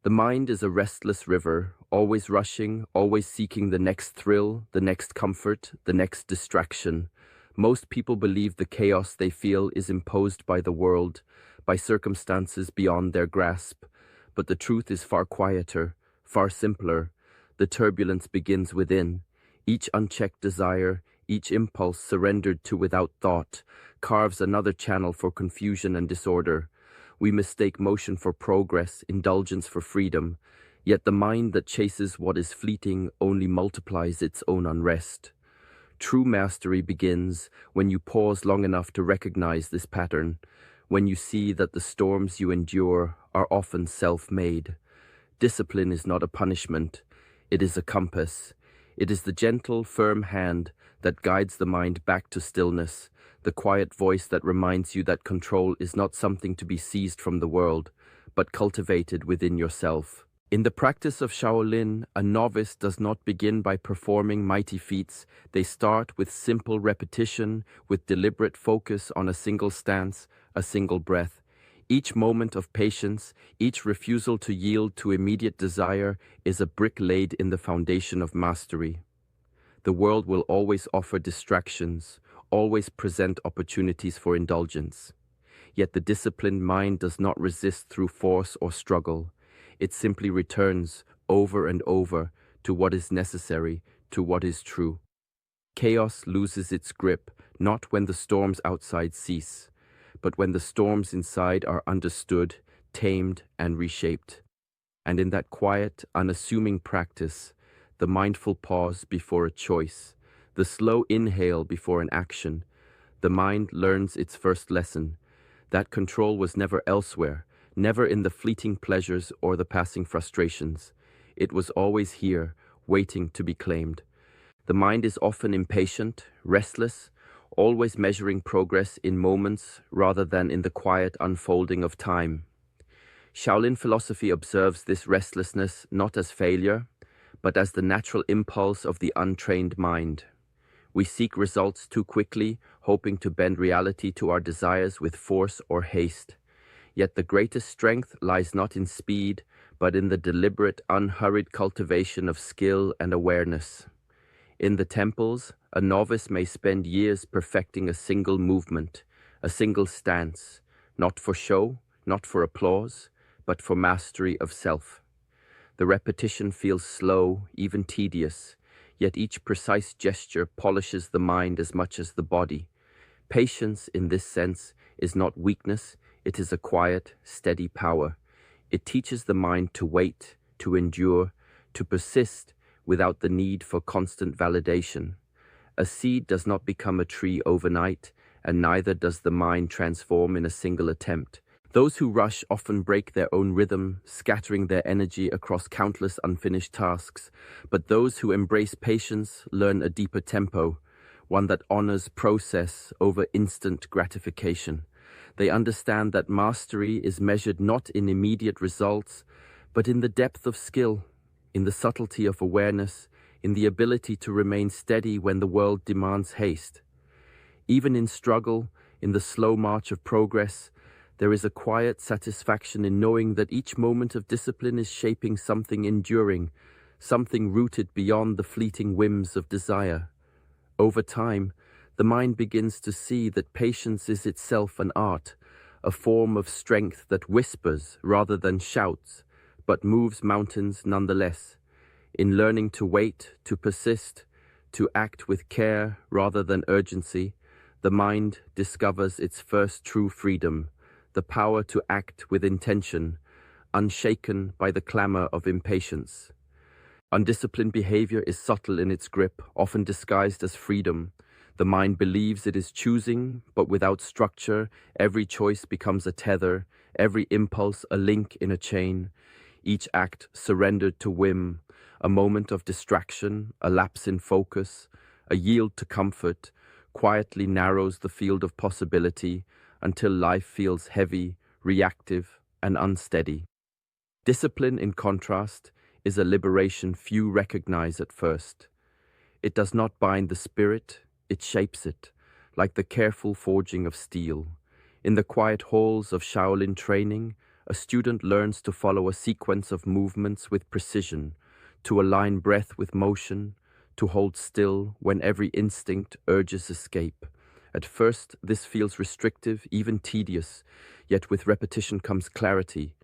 The mind is a restless river, always rushing, always seeking the next thrill, the next comfort, the next distraction. Most people believe the chaos they feel is imposed by the world, by circumstances beyond their grasp. But the truth is far quieter, far simpler. The turbulence begins within. Each unchecked desire, each impulse surrendered to without thought, carves another channel for confusion and disorder. We mistake motion for progress, indulgence for freedom, yet the mind that chases what is fleeting only multiplies its own unrest. True mastery begins when you pause long enough to recognize this pattern, when you see that the storms you endure are often self-made. Discipline is not a punishment, it is a compass. It is the gentle, firm hand that guides the mind back to stillness, the quiet voice that reminds you that control is not something to be seized from the world, but cultivated within yourself. In the practice of Shaolin, a novice does not begin by performing mighty feats. They start with simple repetition, with deliberate focus on a single stance, a single breath. Each moment of patience, each refusal to yield to immediate desire is a brick laid in the foundation of mastery. The world will always offer distractions, always present opportunities for indulgence. Yet the disciplined mind does not resist through force or struggle. It simply returns over and over to what is necessary, to what is true. Chaos loses its grip, not when the storms outside cease, but when the storms inside are understood, tamed, and reshaped. And in that quiet, unassuming practice, the mindful pause before a choice, the slow inhale before an action, the mind learns its first lesson. That control was never elsewhere, never in the fleeting pleasures or the passing frustrations. It was always here, waiting to be claimed. The mind is often impatient, restless, always measuring progress in moments rather than in the quiet unfolding of time. Shaolin philosophy observes this restlessness not as failure, but as the natural impulse of the untrained mind. We seek results too quickly, hoping to bend reality to our desires with force or haste. Yet the greatest strength lies not in speed, but in the deliberate, unhurried cultivation of skill and awareness. In the temples, a novice may spend years perfecting a single movement, a single stance, not for show, not for applause, but for mastery of self. The repetition feels slow, even tedious, yet each precise gesture polishes the mind as much as the body. Patience, in this sense, is not weakness, it is a quiet, steady power. It teaches the mind to wait, to endure, to persist without the need for constant validation. A seed does not become a tree overnight, and neither does the mind transform in a single attempt. Those who rush often break their own rhythm, scattering their energy across countless unfinished tasks. But those who embrace patience learn a deeper tempo, one that honors process over instant gratification. They understand that mastery is measured not in immediate results, but in the depth of skill, in the subtlety of awareness, in the ability to remain steady when the world demands haste. Even in struggle, in the slow march of progress, there is a quiet satisfaction in knowing that each moment of discipline is shaping something enduring, something rooted beyond the fleeting whims of desire. Over time, the mind begins to see that patience is itself an art, a form of strength that whispers rather than shouts, but moves mountains nonetheless. In learning to wait, to persist, to act with care rather than urgency, the mind discovers its first true freedom, the power to act with intention, unshaken by the clamor of impatience. Undisciplined behavior is subtle in its grip, often disguised as freedom. The mind believes it is choosing, but without structure, every choice becomes a tether, every impulse a link in a chain, each act surrendered to whim, a moment of distraction, a lapse in focus, a yield to comfort, quietly narrows the field of possibility until life feels heavy, reactive, and unsteady. Discipline, in contrast, is a liberation few recognize at first. It does not bind the spirit, it shapes it, like the careful forging of steel. In the quiet halls of Shaolin training, A student learns to follow a sequence of movements with precision, to align breath with motion, to hold still when every instinct urges escape. At first, this feels restrictive, even tedious, yet with repetition comes clarity.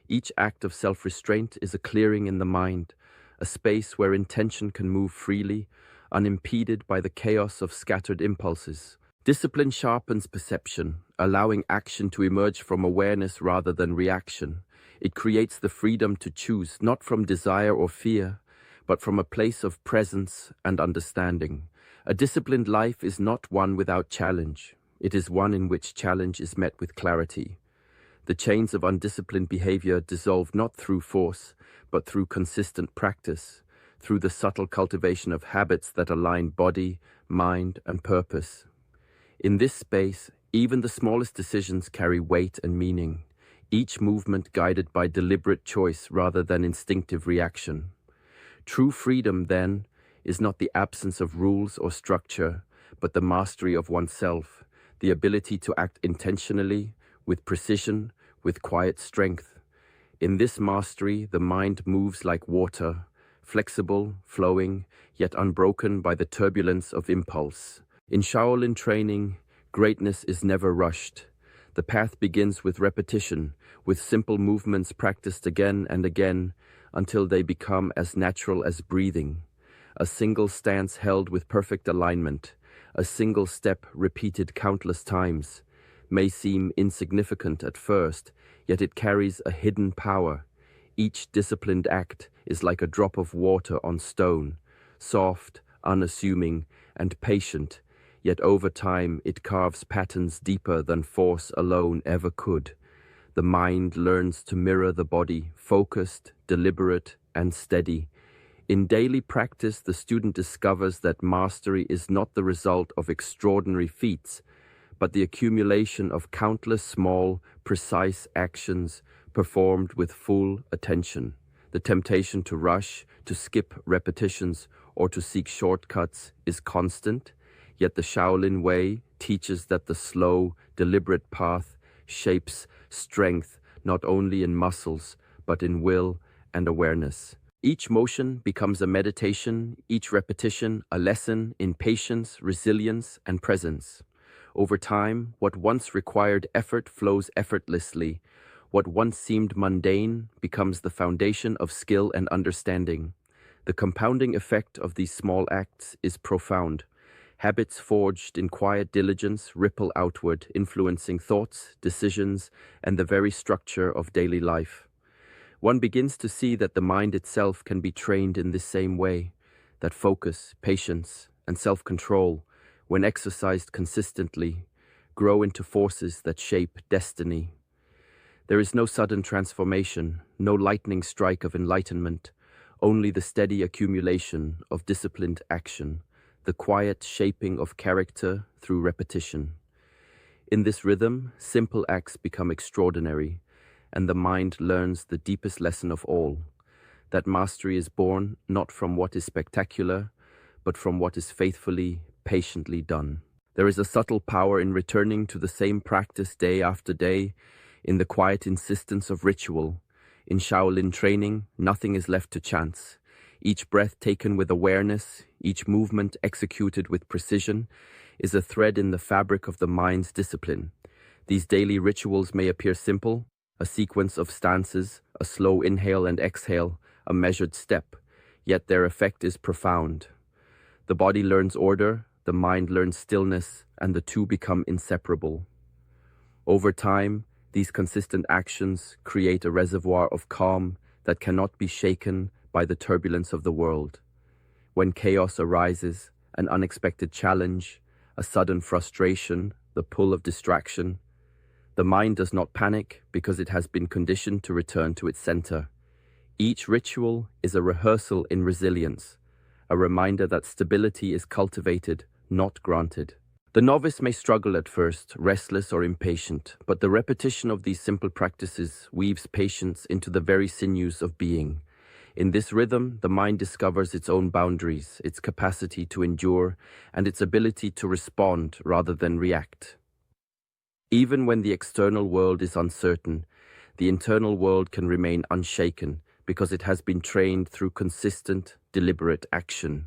Each act of self-restraint is a clearing in the mind, a space where intention can move freely, unimpeded by the chaos of scattered impulses. Discipline sharpens perception, allowing action to emerge from awareness rather than reaction. It creates the freedom to choose, not from desire or fear, but from a place of presence and understanding. A disciplined life is not one without challenge. It is one in which challenge is met with clarity. The chains of undisciplined behavior dissolve not through force, but through consistent practice, through the subtle cultivation of habits that align body, mind, and purpose. In this space, even the smallest decisions carry weight and meaning, each movement guided by deliberate choice rather than instinctive reaction. True freedom, then, is not the absence of rules or structure, but the mastery of oneself, the ability to act intentionally, with precision, with quiet strength. In this mastery, the mind moves like water, flexible, flowing, yet unbroken by the turbulence of impulse. In Shaolin training, greatness is never rushed. The path begins with repetition, with simple movements practiced again and again until they become as natural as breathing. A single stance held with perfect alignment, a single step repeated countless times, may seem insignificant at first, yet it carries a hidden power. Each disciplined act is like a drop of water on stone, soft, unassuming, and patient, yet over time it carves patterns deeper than force alone ever could. The mind learns to mirror the body, focused, deliberate, and steady. In daily practice, the student discovers that mastery is not the result of extraordinary feats, but the accumulation of countless small, precise actions performed with full attention. The temptation to rush, to skip repetitions, or to seek shortcuts is constant, yet the Shaolin way teaches that the slow, deliberate path shapes strength not only in muscles, but in will and awareness. Each motion becomes a meditation, each repetition a lesson in patience, resilience, and presence. Over time, what once required effort flows effortlessly. What once seemed mundane becomes the foundation of skill and understanding. The compounding effect of these small acts is profound. Habits forged in quiet diligence ripple outward, influencing thoughts, decisions, and the very structure of daily life. One begins to see that the mind itself can be trained in this same way, that focus, patience, and self-control, when exercised consistently, grow into forces that shape destiny. There is no sudden transformation, no lightning strike of enlightenment, only the steady accumulation of disciplined action, the quiet shaping of character through repetition. In this rhythm, simple acts become extraordinary, and the mind learns the deepest lesson of all, that mastery is born not from what is spectacular, but from what is faithfully, patiently done. There is a subtle power in returning to the same practice day after day, in the quiet insistence of ritual. In Shaolin training, nothing is left to chance. Each breath taken with awareness, each movement executed with precision, is a thread in the fabric of the mind's discipline. These daily rituals may appear simple, a sequence of stances, a slow inhale and exhale, a measured step, yet their effect is profound. The body learns order, the mind learns stillness, and the two become inseparable. Over time, these consistent actions create a reservoir of calm that cannot be shaken by the turbulence of the world. When chaos arises, an unexpected challenge, a sudden frustration, the pull of distraction, the mind does not panic because it has been conditioned to return to its center. Each ritual is a rehearsal in resilience, a reminder that stability is cultivated, not granted. The novice may struggle at first, restless or impatient, but the repetition of these simple practices weaves patience into the very sinews of being. In this rhythm, the mind discovers its own boundaries, its capacity to endure, and its ability to respond rather than react. Even when the external world is uncertain, the internal world can remain unshaken because it has been trained through consistent, deliberate action.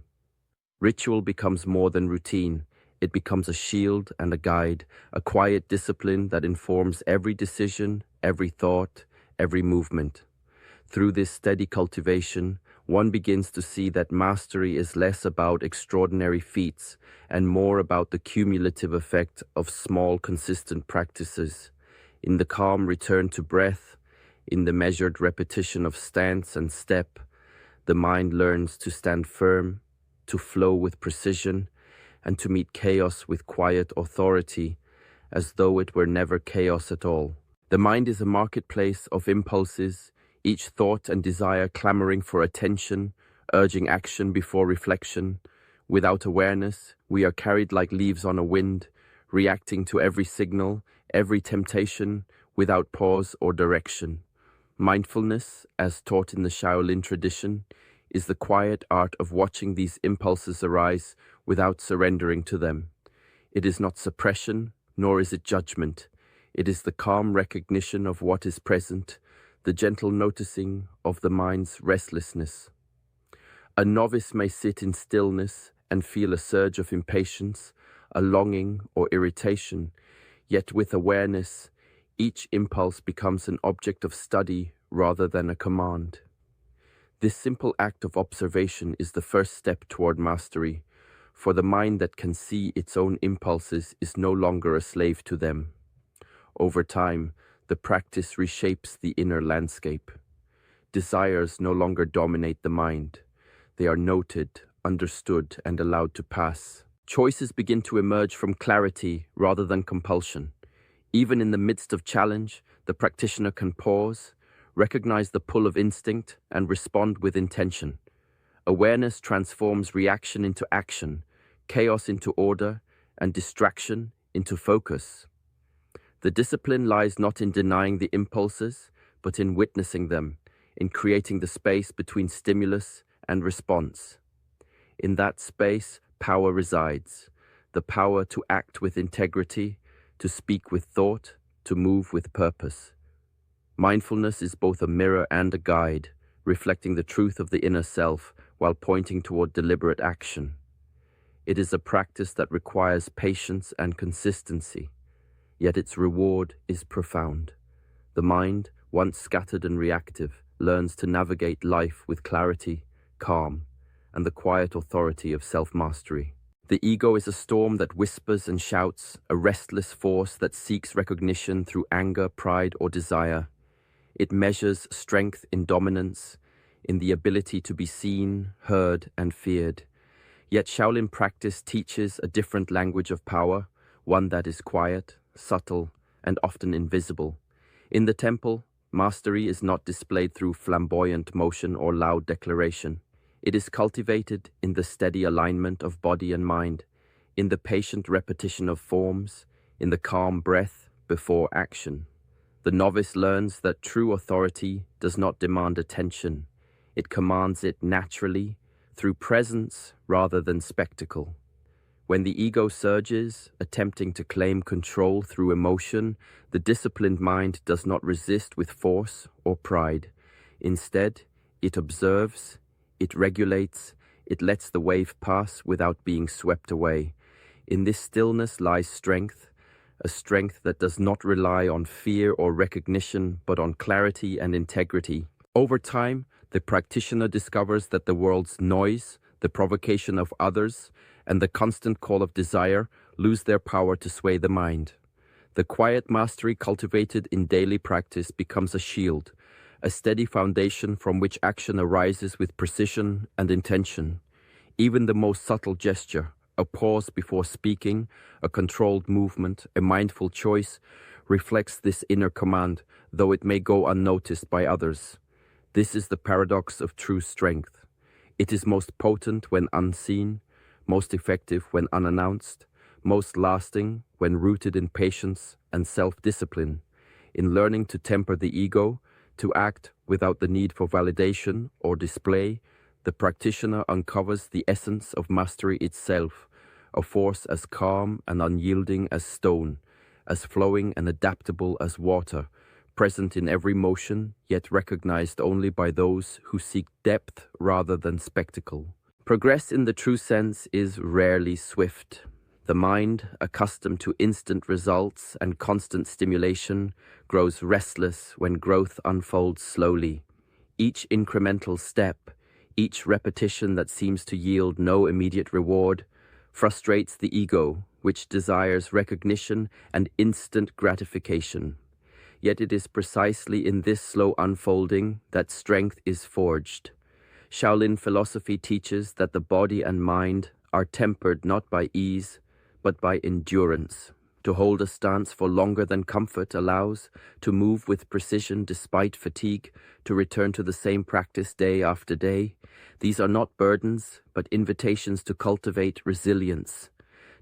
Ritual becomes more than routine. It becomes a shield and a guide, a quiet discipline that informs every decision, every thought, every movement. Through this steady cultivation, one begins to see that mastery is less about extraordinary feats and more about the cumulative effect of small, consistent practices. In the calm return to breath, in the measured repetition of stance and step, the mind learns to stand firm, to flow with precision, and to meet chaos with quiet authority, as though it were never chaos at all. The mind is a marketplace of impulses, each thought and desire clamoring for attention, urging action before reflection. Without awareness, we are carried like leaves on a wind, reacting to every signal, every temptation, without pause or direction. Mindfulness, as taught in the Shaolin tradition, is the quiet art of watching these impulses arise without surrendering to them. It is not suppression, nor is it judgment. It is the calm recognition of what is present, the gentle noticing of the mind's restlessness. A novice may sit in stillness and feel a surge of impatience, a longing or irritation, yet with awareness, each impulse becomes an object of study rather than a command. This simple act of observation is the first step toward mastery, for the mind that can see its own impulses is no longer a slave to them. Over time, the practice reshapes the inner landscape. Desires no longer dominate the mind. They are noted, understood, and allowed to pass. Choices begin to emerge from clarity rather than compulsion. Even in the midst of challenge, the practitioner can pause, recognize the pull of instinct, and respond with intention. Awareness transforms reaction into action, chaos into order, and distraction into focus. The discipline lies not in denying the impulses, but in witnessing them, in creating the space between stimulus and response. In that space, power resides, the power to act with integrity, to speak with thought, to move with purpose. Mindfulness is both a mirror and a guide, reflecting the truth of the inner self while pointing toward deliberate action. It is a practice that requires patience and consistency, yet its reward is profound. The mind, once scattered and reactive, learns to navigate life with clarity, calm, and the quiet authority of self-mastery. The ego is a storm that whispers and shouts, a restless force that seeks recognition through anger, pride, or desire. It measures strength in dominance, in the ability to be seen, heard, and feared. Yet Shaolin practice teaches a different language of power, one that is quiet, subtle, and often invisible. In the temple, mastery is not displayed through flamboyant motion or loud declaration. It is cultivated in the steady alignment of body and mind, in the patient repetition of forms, in the calm breath before action. The novice learns that true authority does not demand attention. It commands it naturally, through presence rather than spectacle. When the ego surges, attempting to claim control through emotion, the disciplined mind does not resist with force or pride. Instead, it observes, it regulates, it lets the wave pass without being swept away. In this stillness lies strength, a strength that does not rely on fear or recognition, but on clarity and integrity. Over time, the practitioner discovers that the world's noise, the provocation of others, and the constant call of desire lose their power to sway the mind. The quiet mastery cultivated in daily practice becomes a shield, a steady foundation from which action arises with precision and intention. Even the most subtle gesture, a pause before speaking, a controlled movement, a mindful choice, reflects this inner command, though it may go unnoticed by others. This is the paradox of true strength. It is most potent when unseen, most effective when unannounced, most lasting when rooted in patience and self-discipline. In learning to temper the ego, to act without the need for validation or display, the practitioner uncovers the essence of mastery itself, a force as calm and unyielding as stone, as flowing and adaptable as water, present in every motion, yet recognized only by those who seek depth rather than spectacle. Progress in the true sense is rarely swift. The mind, accustomed to instant results and constant stimulation, grows restless when growth unfolds slowly. Each incremental step, each repetition that seems to yield no immediate reward, frustrates the ego, which desires recognition and instant gratification. Yet it is precisely in this slow unfolding that strength is forged. Shaolin philosophy teaches that the body and mind are tempered not by ease, but by endurance. To hold a stance for longer than comfort allows, to move with precision despite fatigue, to return to the same practice day after day. These are not burdens, but invitations to cultivate resilience.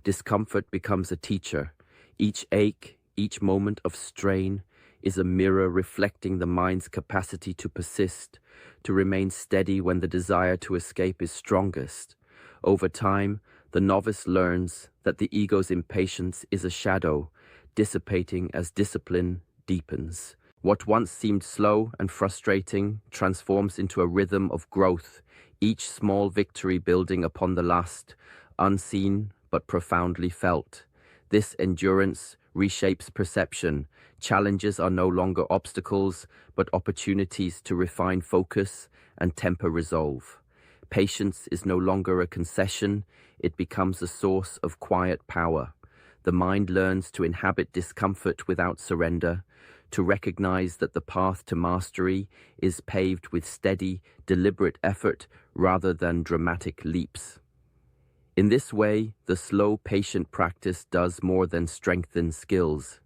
Discomfort becomes a teacher. Each ache, each moment of strain, is a mirror reflecting the mind's capacity to persist, to remain steady when the desire to escape is strongest. Over time, the novice learns that the ego's impatience is a shadow, dissipating as discipline deepens. What once seemed slow and frustrating transforms into a rhythm of growth, each small victory building upon the last, unseen but profoundly felt. This endurance reshapes perception. Challenges are no longer obstacles, but opportunities to refine focus and temper resolve. Patience is no longer a concession, it becomes a source of quiet power. The mind learns to inhabit discomfort without surrender, to recognize that the path to mastery is paved with steady, deliberate effort rather than dramatic leaps. In this way, the slow, patient practice does more than strengthen skills.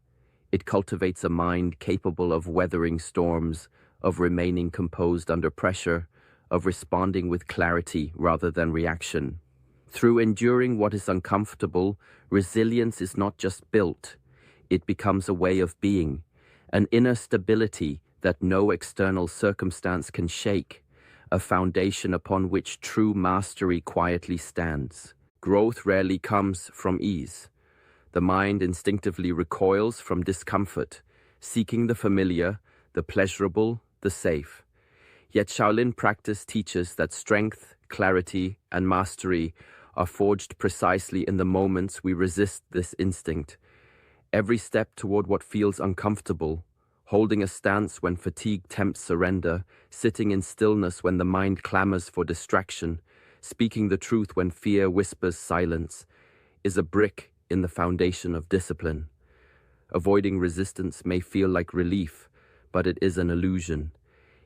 It cultivates a mind capable of weathering storms, of remaining composed under pressure, of responding with clarity rather than reaction. Through enduring what is uncomfortable, resilience is not just built, it becomes a way of being, an inner stability that no external circumstance can shake, a foundation upon which true mastery quietly stands. Growth rarely comes from ease. The mind instinctively recoils from discomfort, seeking the familiar, the pleasurable, the safe. Yet Shaolin practice teaches that strength, clarity, and mastery are forged precisely in the moments we resist this instinct. Every step toward what feels uncomfortable, holding a stance when fatigue tempts surrender, sitting in stillness when the mind clamors for distraction, speaking the truth when fear whispers silence, is a brick in the foundation of discipline. Avoiding resistance may feel like relief, but it is an illusion.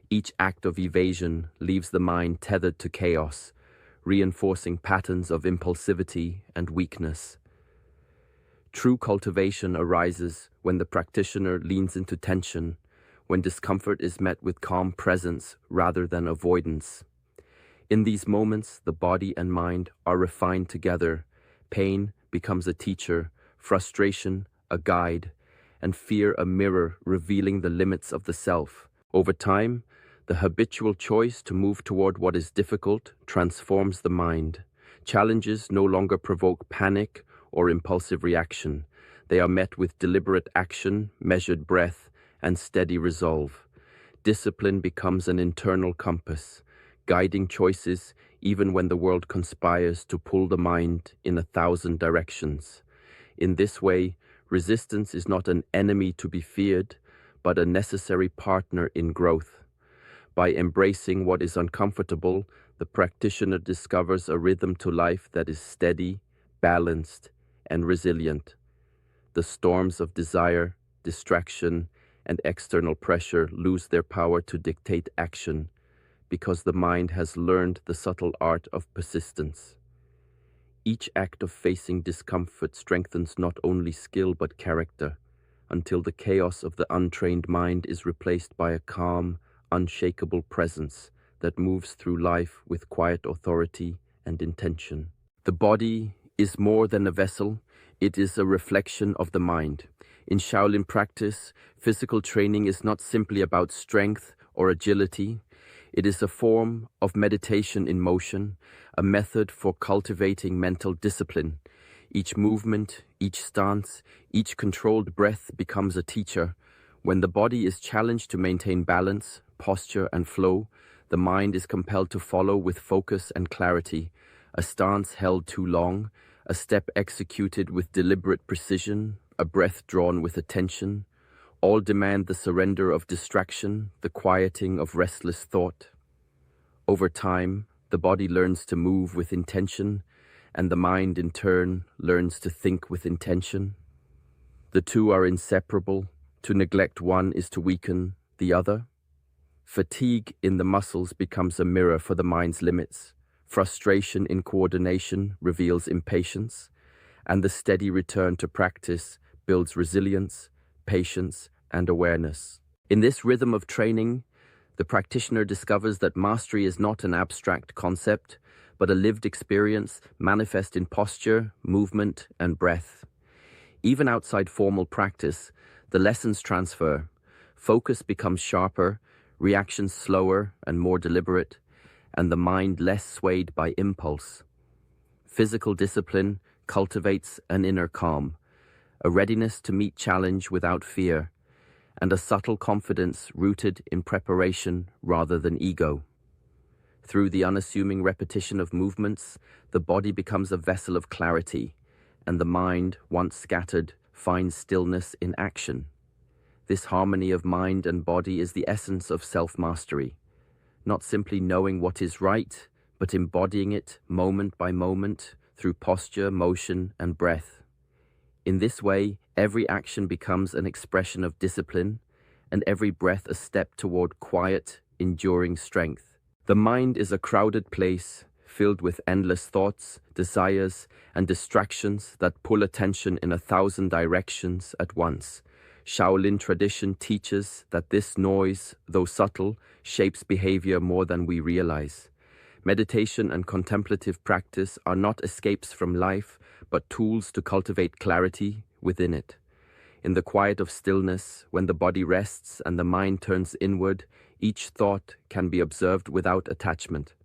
Each act of evasion leaves the mind tethered to chaos, reinforcing patterns of impulsivity and weakness. True cultivation arises when the practitioner leans into tension, when discomfort is met with calm presence rather than avoidance. In these moments, the body and mind are refined together. Pain becomes a teacher, frustration a guide, and fear a mirror revealing the limits of the self. Over time, the habitual choice to move toward what is difficult transforms the mind. Challenges no longer provoke panic or impulsive reaction. They are met with deliberate action, measured breath, and steady resolve. Discipline becomes an internal compass, guiding choices even when the world conspires to pull the mind in 1,000 directions. In this way, resistance is not an enemy to be feared, but a necessary partner in growth. By embracing what is uncomfortable, the practitioner discovers a rhythm to life that is steady, balanced, and resilient. The storms of desire, distraction, and external pressure lose their power to dictate action, because the mind has learned the subtle art of persistence. Each act of facing discomfort strengthens not only skill but character, until the chaos of the untrained mind is replaced by a calm, unshakable presence that moves through life with quiet authority and intention. The body is more than a vessel, it is a reflection of the mind. In Shaolin practice, physical training is not simply about strength or agility. It is a form of meditation in motion, a method for cultivating mental discipline. Each movement, each stance, each controlled breath becomes a teacher, When the body is challenged to maintain balance, posture, and flow, the mind is compelled to follow with focus and clarity. A stance held too long, a step executed with deliberate precision, a breath drawn with attention, all demand the surrender of distraction, the quieting of restless thought. Over time, the body learns to move with intention, and the mind, in turn, learns to think with intention. The two are inseparable. To neglect one is to weaken the other. Fatigue in the muscles becomes a mirror for the mind's limits. Frustration in coordination reveals impatience, and the steady return to practice builds resilience, patience, and awareness. In this rhythm of training, the practitioner discovers that mastery is not an abstract concept, but a lived experience manifest in posture, movement, and breath. Even outside formal practice, the lessons transfer. Focus becomes sharper, reactions slower and more deliberate, and the mind less swayed by impulse. Physical discipline cultivates an inner calm, a readiness to meet challenge without fear, and a subtle confidence rooted in preparation rather than ego. Through the unassuming repetition of movements, the body becomes a vessel of clarity, and the mind, once scattered, finds stillness in action. This harmony of mind and body is the essence of self-mastery, not simply knowing what is right, but embodying it moment by moment through posture, motion, and breath. In this way, every action becomes an expression of discipline, and every breath a step toward quiet, enduring strength. The mind is a crowded place, filled with endless thoughts, desires, and distractions that pull attention in 1,000 directions at once. Shaolin tradition teaches that this noise, though subtle, shapes behavior more than we realize. Meditation and contemplative practice are not escapes from life, but tools to cultivate clarity within it. In the quiet of stillness, when the body rests and the mind turns inward, each thought can be observed without attachment.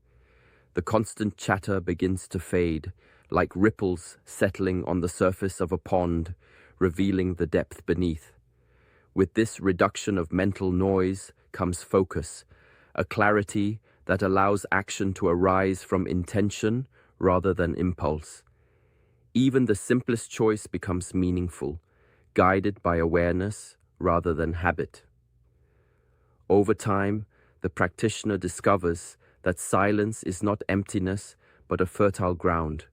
The constant chatter begins to fade, like ripples settling on the surface of a pond, revealing the depth beneath. With this reduction of mental noise comes focus, a clarity that allows action to arise from intention rather than impulse. Even the simplest choice becomes meaningful, guided by awareness rather than habit. Over time, the practitioner discovers that silence is not emptiness, but a fertile ground,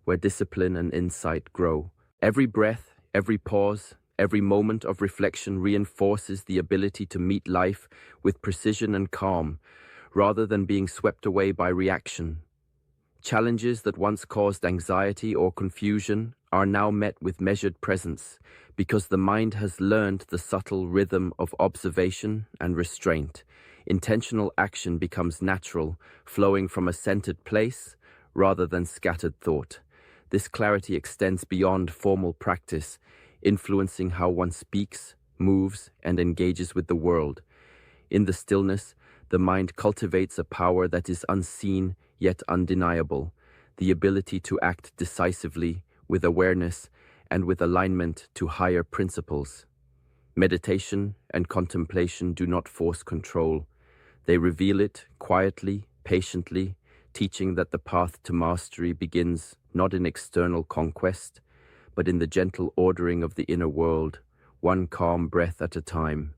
where discipline and insight grow. Every breath, every pause, every moment of reflection reinforces the ability to meet life with precision and calm, rather than being swept away by reaction. Challenges that once caused anxiety or confusion are now met with measured presence, because the mind has learned the subtle rhythm of observation and restraint. Intentional action becomes natural, flowing from a centered place rather than scattered thought. This clarity extends beyond formal practice, influencing how one speaks, moves, and engages with the world. In the stillness, the mind cultivates a power that is unseen yet undeniable, the ability to act decisively, with awareness, and with alignment to higher principles. Meditation and contemplation do not force control. They reveal it quietly, patiently, teaching that the path to mastery begins not in external conquest, but in the gentle ordering of the inner world, one calm breath at a time.